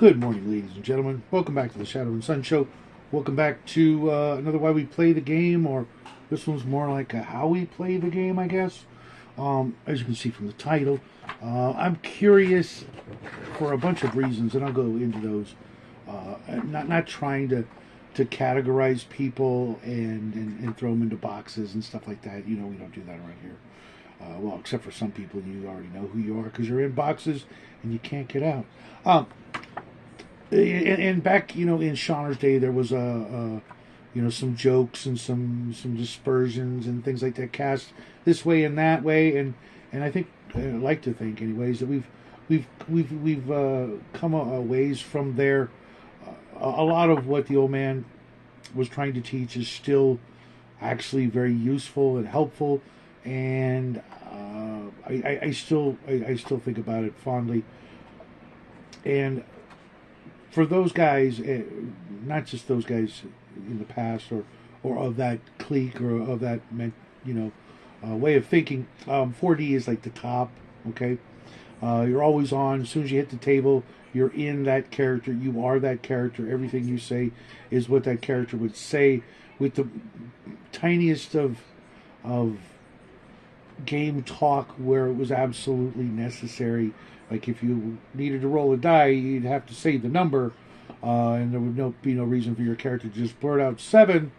Good morning, ladies and gentlemen. Welcome back to the Shadow and Sun Show. Welcome back to another Why We Play the Game, or this one's more like a How We Play the Game, I guess. As you can see from the title, I'm curious for a bunch of reasons, and I'll go into those. Not trying to categorize people and throw them into boxes and stuff like that. You know, we don't do that around here. Well, except for some people, you already know who you are because you're in boxes and you can't get out. And back, in Shauner's day, there was some jokes and some dispersions and things like that cast this way and that way, and I think, I like to think, anyways, that we've come a ways from there. A lot of what the old man was trying to teach is still actually very useful and helpful, and I still think about it fondly. And for those guys, not just those guys in the past or of that clique or of that way of thinking, 4D is like the top. Okay, you're always on. As soon as you hit the table, you're in that character. You are that character. Everything you say is what that character would say, with the tiniest of game talk where it was absolutely necessary. Like if you needed to roll a die, you'd have to say the number, and there would be no reason for your character to just blurt out 7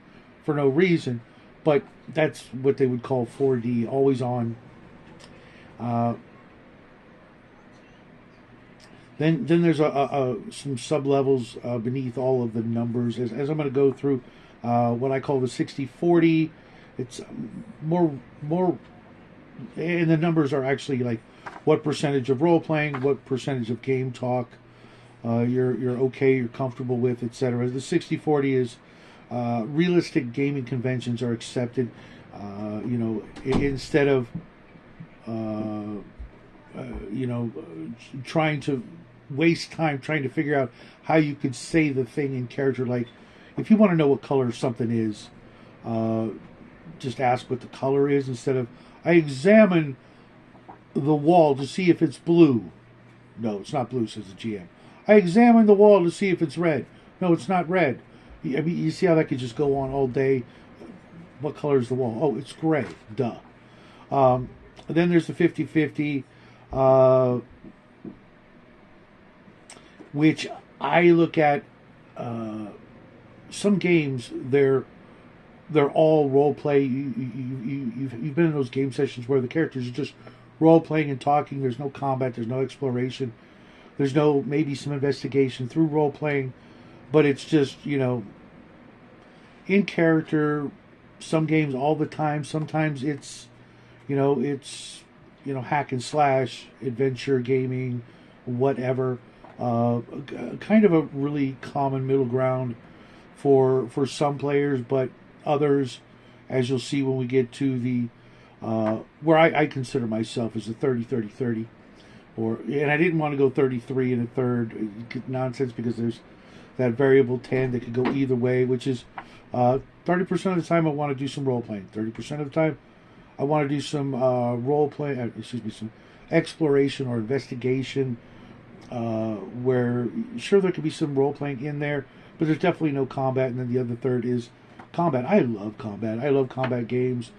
for no reason. But that's what they would call 4D, always on. Then there's some sub levels beneath all of the numbers. As I'm going to go through what I call the 60-40, it's more, and the numbers are actually like what percentage of role playing, what percentage of game talk you're okay, you're comfortable with, etc. The 60-40 is realistic gaming conventions are accepted. Instead of trying to waste time trying to figure out how you could say the thing in character. Like, if you want to know what color something is, just ask what the color is instead of, I examine the wall to see if it's blue. No, it's not blue, says the GM. I examine the wall to see if it's red. No, it's not red. I mean, you see how that could just go on all day. What color is the wall? Oh, it's gray. Duh. Then there's the 50-50, which I look at. Some games, they're all role play. You've been in those game sessions where the characters are just role playing and talking. There's no combat. There's no exploration. There's no, maybe some investigation through role playing, but it's just in character. Some games all the time. Sometimes it's hack and slash, adventure gaming, whatever. Kind of a really common middle ground for some players, but others, as you'll see when we get to the where I consider myself as a 30-30-30, and I didn't want to go 33 and a third nonsense, because there's that variable 10 that could go either way, which is 30% of the time I want to do some role playing, 30% of the time I want to do some role play, some exploration or investigation, where sure there could be some role playing in there, but there's definitely no combat. And then the other third is combat. I love combat. I love combat games,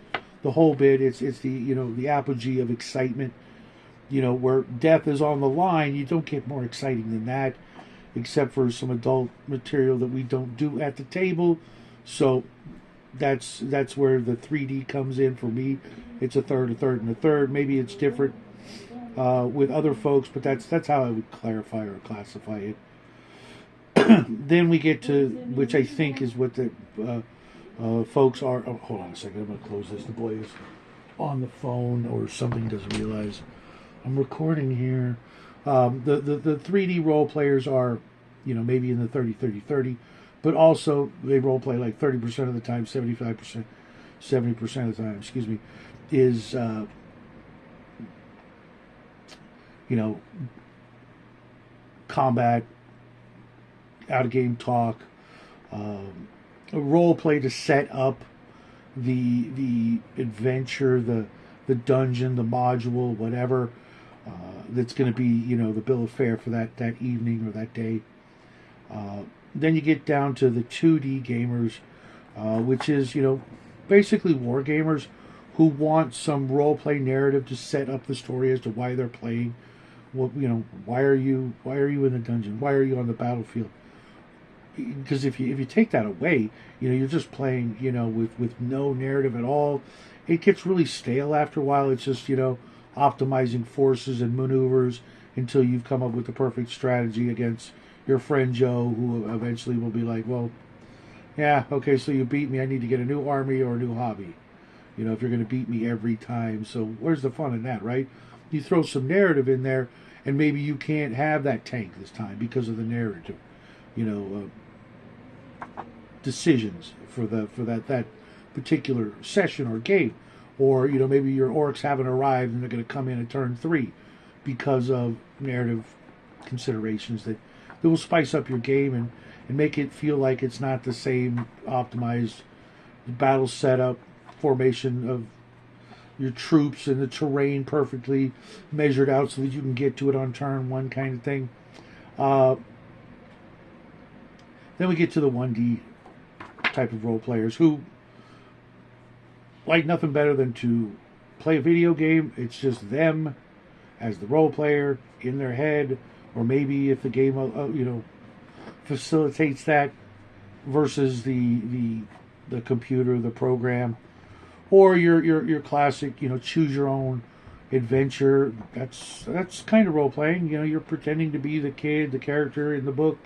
the whole bit. It's the the apogee of excitement. Where death is on the line. You don't get more exciting than that, except for some adult material that we don't do at the table. So that's where the 3D comes in for me. It's a third, and a third. Maybe it's different with other folks, but that's how I would clarify or classify it. Then we get to, which I think is what the folks are. Oh, hold on a second. I'm going to close this. The boy is on the phone or something, doesn't realize I'm recording here. The 3D role players are, maybe in the 30-30-30, but also they role play like 30% of the time, 75%, 70% of the time, excuse me, is combat, out of game talk, a role play to set up the adventure, the dungeon, the module, whatever, that's going to be the bill of fare for that evening or that day. Then you get down to the 2D gamers, which is, basically war gamers who want some role play narrative to set up the story as to why they're playing. What, why are you in the dungeon? Why are you on the battlefield? Because if you take that away, you're just playing, with no narrative at all. It gets really stale after a while. It's just, optimizing forces and maneuvers until you've come up with the perfect strategy against your friend Joe, who eventually will be like, well, yeah, okay, so you beat me. I need to get a new army or a new hobby. If you're going to beat me every time. So where's the fun in that, right? You throw some narrative in there, and maybe you can't have that tank this time because of the narrative. You know, decisions for that particular session or game, or maybe your orcs haven't arrived and they're going to come in at turn 3 because of narrative considerations that will spice up your game and make it feel like it's not the same optimized battle setup, formation of your troops and the terrain perfectly measured out so that you can get to it on turn 1 kind of thing. Then we get to the 1D type of role players who like nothing better than to play a video game. It's just them as the role player in their head, or maybe if the game facilitates that, versus the computer, the program, or your classic choose your own adventure. That's kind of role playing. You're pretending to be the kid, the character in the book,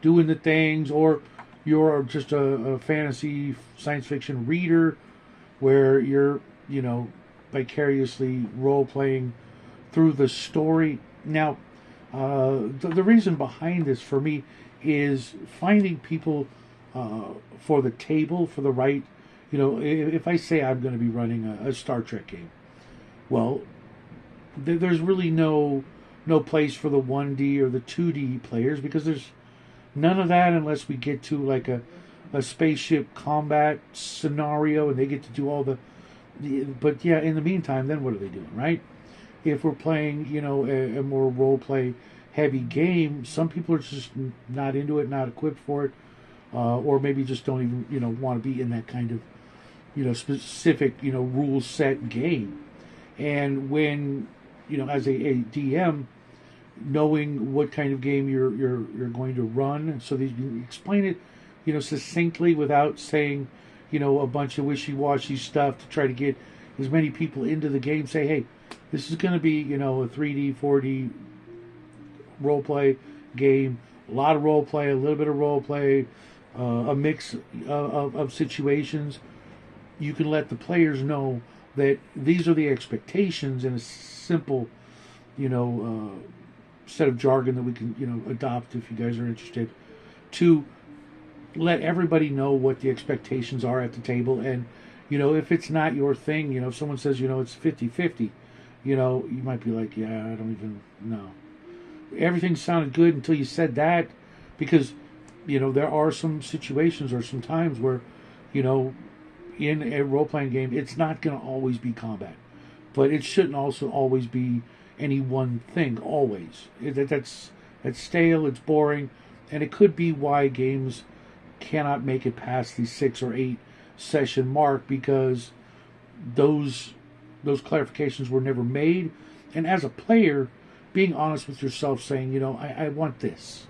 doing the things, or you're just a fantasy science fiction reader where you're vicariously role playing through the story. Now, the reason behind this for me is finding people for the table for the right. If I say I'm going to be running a Star Trek game, well, there's really no place for the 1D or the 2D players, because there's none of that unless we get to like a spaceship combat scenario and they get to do all the but yeah, in the meantime, then what are they doing, right? If we're playing, a more role play heavy game, some people are just not into it, not equipped for it, or maybe just don't even, want to be in that kind of, specific, rule set game. And when, as a DM, knowing what kind of game you're going to run, so that you can explain it, succinctly without saying, a bunch of wishy-washy stuff to try to get as many people into the game. Say, hey, this is going to be, a 3D, 4D role play game. A lot of role play, a little bit of role play, a mix of situations. You can let the players know that these are the expectations in a simple, set of jargon that we can, adopt if you guys are interested, to let everybody know what the expectations are at the table. And, if it's not your thing, if someone says, it's 50-50, you might be like, yeah, I don't even know. Everything sounded good until you said that, because, there are some situations or some times where, in a role-playing game, it's not going to always be combat. But it shouldn't also always be any one thing, always. That's stale, it's boring, and it could be why games cannot make it past the 6 or 8 session mark, because those clarifications were never made. And as a player, being honest with yourself, saying, I want this.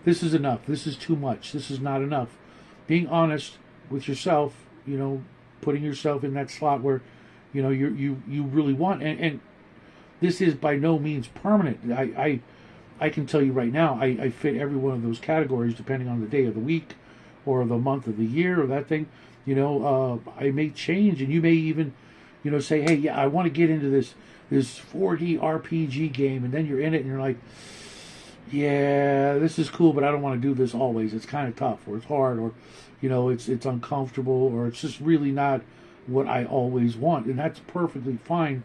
This is enough. This is too much. This is not enough. Being honest with yourself, putting yourself in that slot where, you really want. And this is by no means permanent. I can tell you right now, I fit every one of those categories depending on the day of the week or the month of the year or that thing. I may change, and you may even, say, hey, yeah, I want to get into this 4D RPG game, and then you're in it and you're like, yeah, this is cool, but I don't want to do this always. It's kind of tough, or it's hard, or it's uncomfortable, or it's just really not what I always want. And that's perfectly fine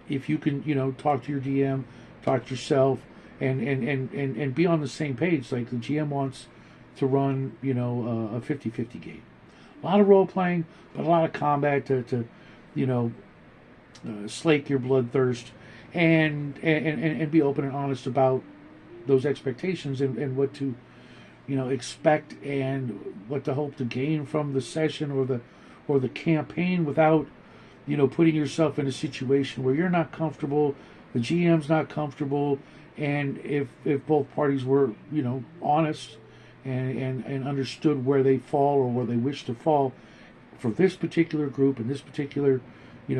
if you can, talk to your DM, talk to yourself, and be on the same page. Like the GM wants to run, a 50-50 game. A lot of role playing, but a lot of combat to slake your bloodthirst, and be open and honest about those expectations and what to, expect and what to hope to gain from the session or the campaign without putting yourself in a situation where you're not comfortable, the GM's not comfortable, and if both parties were honest and understood where they fall or where they wish to fall for this particular group and this particular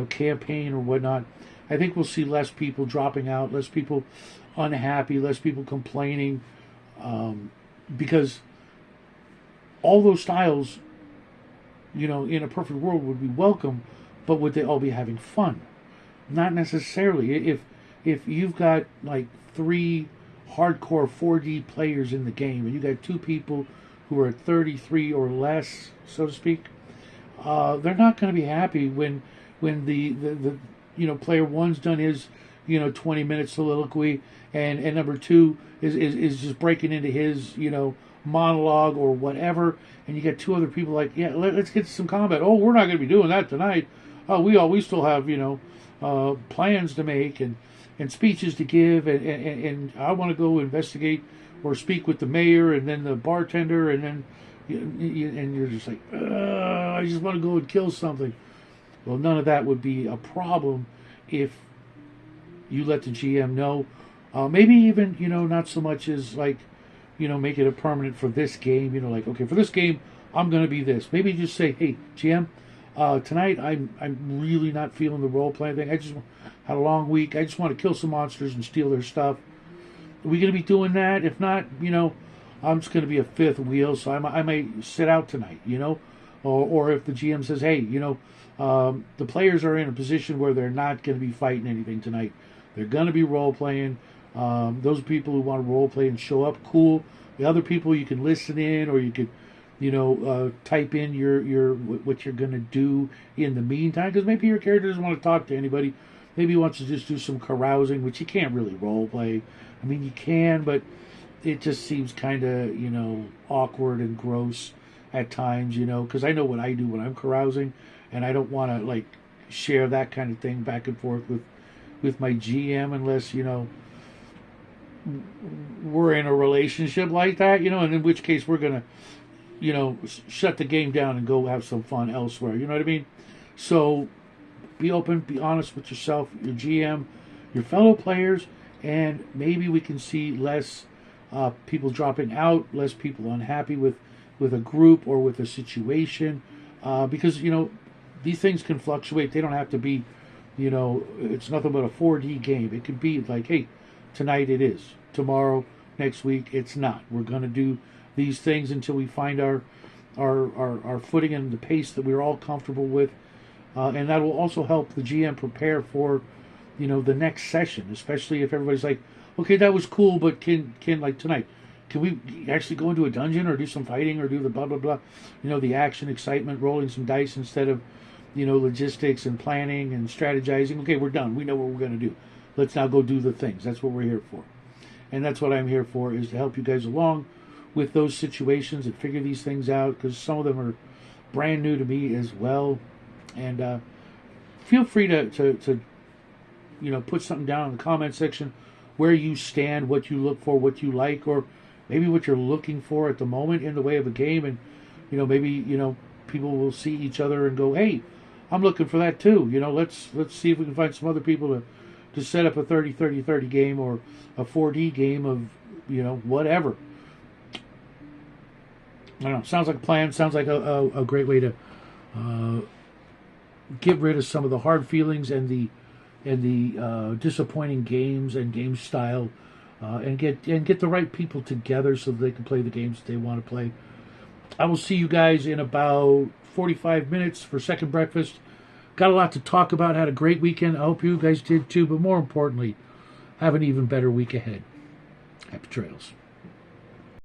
campaign or whatnot, I think we'll see less people dropping out, less people unhappy, less people complaining, because all those styles, in a perfect world would be welcome, but would they all be having fun? Not necessarily. If you've got like 3 hardcore 4D players in the game, and you got 2 people who are 33 or less, so to speak, they're not going to be happy when the player one's done his 20 minute soliloquy and number 2 is just breaking into his monologue or whatever, and you get 2 other people like, yeah, let's get to some combat. Oh, we're not going to be doing that tonight. Oh, we still have plans to make and speeches to give, and I want to go investigate or speak with the mayor and then the bartender, and then and you're just like, I just want to go and kill something. Well, none of that would be a problem if you let the GM know. Maybe even not so much as like make it a permanent for this game. Like, okay, for this game I'm going to be this. Maybe just say, hey GM, tonight I'm really not feeling the role playing thing. I just had a long week. I just want to kill some monsters and steal their stuff. Are we going to be doing that? If not, I'm just going to be a fifth wheel, so I might sit out tonight. Or if the GM says, hey, the players are in a position where they're not going to be fighting anything tonight. They're going to be role playing. Those people who want to role play and show up, cool. The other people, you can listen in, or you could type in your what you're going to do in the meantime, because maybe your character doesn't want to talk to anybody. Maybe he wants to just do some carousing, which you can't really role play. I mean, you can, but it just seems kind of awkward and gross at times, because I know what I do when I'm carousing, and I don't want to like share that kind of thing back and forth with my GM unless we're in a relationship like that, and in which case we're gonna shut the game down and go have some fun elsewhere. You know what I mean? So be open, be honest with yourself, your GM, your fellow players, and maybe we can see less people dropping out, less people unhappy with a group or with a situation, because these things can fluctuate. They don't have to be, it's nothing but a 4D game. It could be like, hey, tonight it is, tomorrow, next week it's not. We're going to do these things until we find our footing and the pace that we're all comfortable with, and that will also help the GM prepare for the next session, especially if everybody's like, okay, that was cool, but can like tonight, can we actually go into a dungeon or do some fighting or do the blah blah blah, the action, excitement, rolling some dice instead of logistics and planning and strategizing. Okay, we're done, we know what we're going to do, let's now go do the things. That's what we're here for, and that's what I'm here for, is to help you guys along with those situations and figure these things out, because some of them are brand new to me as well. And feel free to put something down in the comment section where you stand, what you look for, what you like, or maybe what you're looking for at the moment in the way of a game. And maybe people will see each other and go, hey, I'm looking for that too. Let's see if we can find some other people to set up a 30-30-30 game or a 4D game of whatever. I don't know. Sounds like a plan. Sounds like a great way to get rid of some of the hard feelings and the disappointing games and game style, and get the right people together so that they can play the games that they want to play. I will see you guys in about 45 minutes for Second Breakfast. Got a lot to talk about. Had a great weekend. I hope you guys did too. But more importantly, have an even better week ahead. Happy trails.